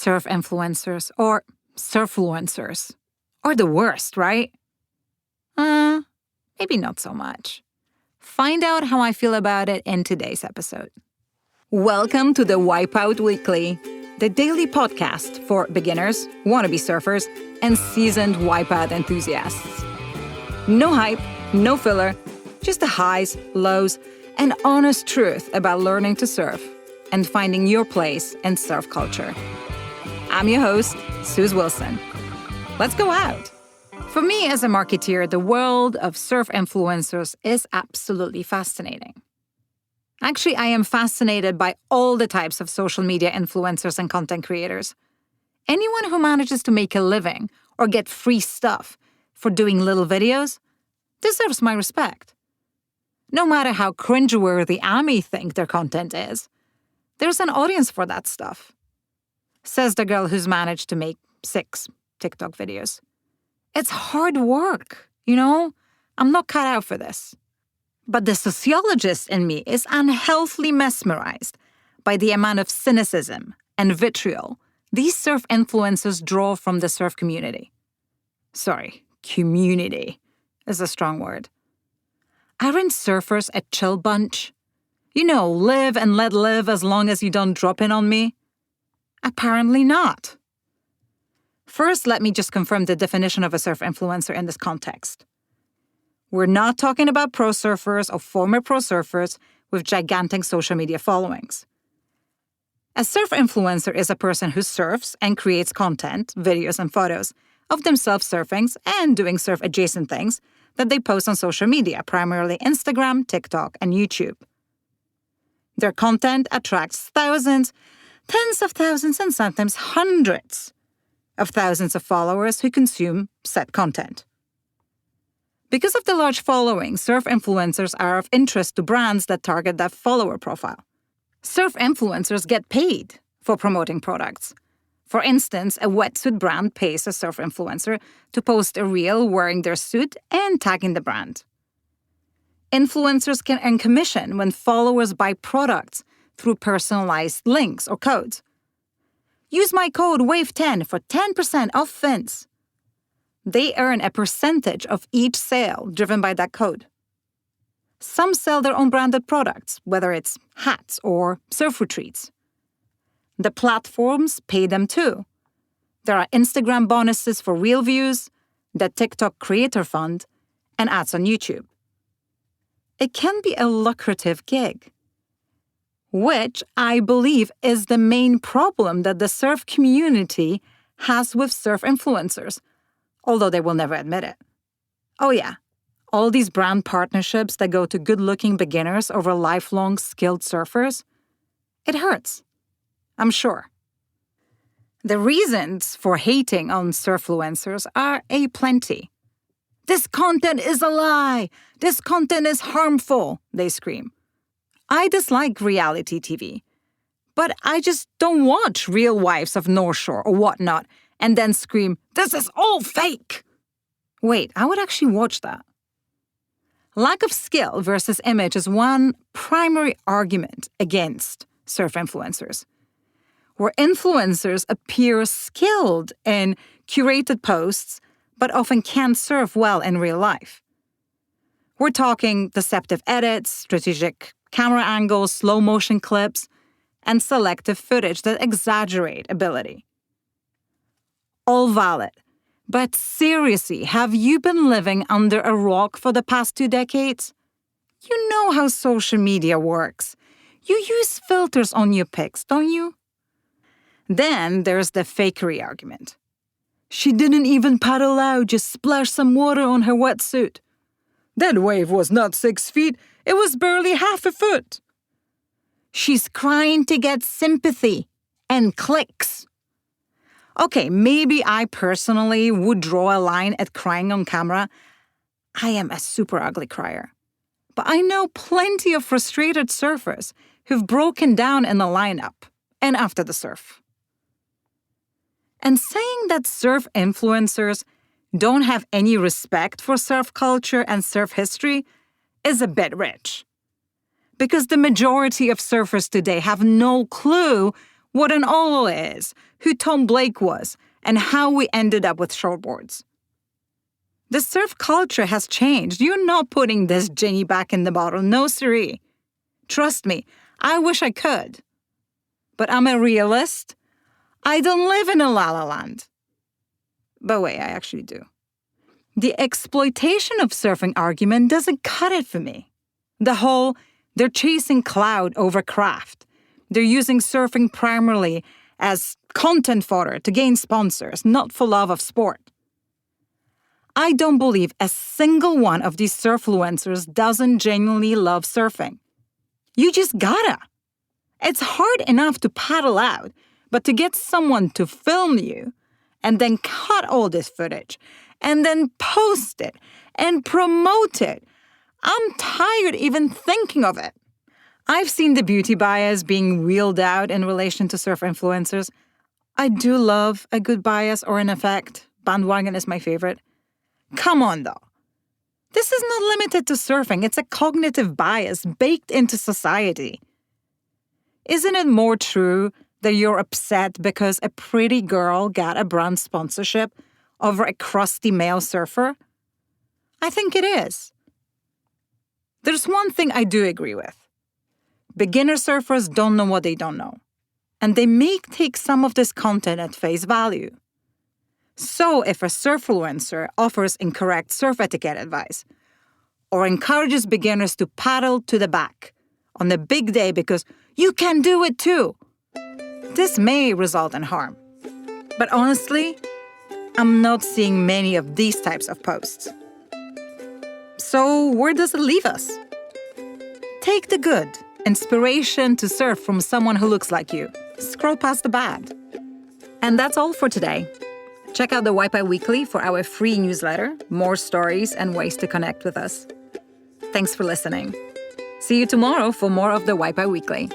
Surf influencers or surfluencers are the worst, right? Maybe not so much. Find out how I feel about it in today's episode. Welcome to the Wipeout Weekly, the daily podcast for beginners, wannabe surfers, and seasoned wipeout enthusiasts. No hype, no filler, just the highs, lows, and honest truth about learning to surf and finding your place in surf culture. I'm your host, Suze Wilson. Let's go out. For me as a marketeer, the world of surf influencers is absolutely fascinating. Actually, I am fascinated by all the types of social media influencers and content creators. Anyone who manages to make a living or get free stuff for doing little videos deserves my respect. No matter how cringeworthy I may think their content is, there's an audience for that stuff. Says the girl who's managed to make 6 TikTok videos. It's hard work, I'm not cut out for this. But the sociologist in me is unhealthily mesmerized by the amount of cynicism and vitriol these surf influencers draw from the surf community. Sorry, community is a strong word. Aren't surfers a chill bunch? Live and let live as long as you don't drop in on me? Apparently not. First, let me just confirm the definition of a surf influencer in this context. We're not talking about pro surfers or former pro surfers with gigantic social media followings. A surf influencer is a person who surfs and creates content, videos, and photos of themselves surfing and doing surf-adjacent things that they post on social media, primarily Instagram, TikTok, and YouTube. Their content attracts thousands, tens of thousands, and sometimes hundreds of thousands of followers who consume said content. Because of the large following, surf influencers are of interest to brands that target that follower profile. Surf influencers get paid for promoting products. For instance, a wetsuit brand pays a surf influencer to post a reel wearing their suit and tagging the brand. Influencers can earn commission when followers buy products through personalized links or codes. Use my code WAVE10 for 10% off fins. They earn a percentage of each sale driven by that code. Some sell their own branded products, whether it's hats or surf retreats. The platforms pay them too. There are Instagram bonuses for reel views, the TikTok Creator Fund, and ads on YouTube. It can be a lucrative gig, which I believe is the main problem that the surf community has with surf influencers, although they will never admit it. Oh yeah, all these brand partnerships that go to good-looking beginners over lifelong skilled surfers, it hurts, I'm sure. The reasons for hating on surfluencers are aplenty. This content is a lie! This content is harmful, they scream. I dislike reality TV, but I just don't watch Real Wives of North Shore or whatnot and then scream, "This is all fake!" Wait, I would actually watch that. Lack of skill versus image is one primary argument against surf influencers, where influencers appear skilled in curated posts but often can't surf well in real life. We're talking deceptive edits, strategic camera angles, slow-motion clips, and selective footage that exaggerate ability. All valid. But seriously, have you been living under a rock for the past 2 decades? You know how social media works. You use filters on your pics, don't you? Then there's the fakery argument. She didn't even paddle out, just splashed some water on her wetsuit. That wave was not 6 feet, it was barely half a foot. She's crying to get sympathy and clicks. Okay, maybe I personally would draw a line at crying on camera. I am a super ugly crier. But I know plenty of frustrated surfers who've broken down in the lineup and after the surf. And saying that surf influencers don't have any respect for surf culture and surf history is a bit rich. Because the majority of surfers today have no clue what an owl is, who Tom Blake was, and how we ended up with shortboards. The surf culture has changed. You're not putting this genie back in the bottle. No, siree. Trust me, I wish I could. But I'm a realist. I don't live in a la-la land. But wait, I actually do. The exploitation of surfing argument doesn't cut it for me. The whole, they're chasing clout over craft. They're using surfing primarily as content fodder to gain sponsors, not for love of sport. I don't believe a single one of these surfluencers doesn't genuinely love surfing. You just gotta. It's hard enough to paddle out, but to get someone to film you and then cut all this footage and then post it and promote it, I'm tired even thinking of it. I've seen the beauty bias being wheeled out in relation to surf influencers. I do love a good bias or an effect. Bandwagon is my favorite. Come on, though. This is not limited to surfing. It's a cognitive bias baked into society. Isn't it more true that you're upset because a pretty girl got a brand sponsorship over a crusty male surfer? I think it is. There's one thing I do agree with. Beginner surfers don't know what they don't know, and they may take some of this content at face value. So if a surfluencer offers incorrect surf etiquette advice or encourages beginners to paddle to the back on the big day because you can do it too, this may result in harm. But honestly, I'm not seeing many of these types of posts. So where does it leave us? Take the good, inspiration to surf from someone who looks like you. Scroll past the bad. And that's all for today. Check out the Wipeout Weekly for our free newsletter, more stories, and ways to connect with us. Thanks for listening. See you tomorrow for more of the Wipeout Weekly.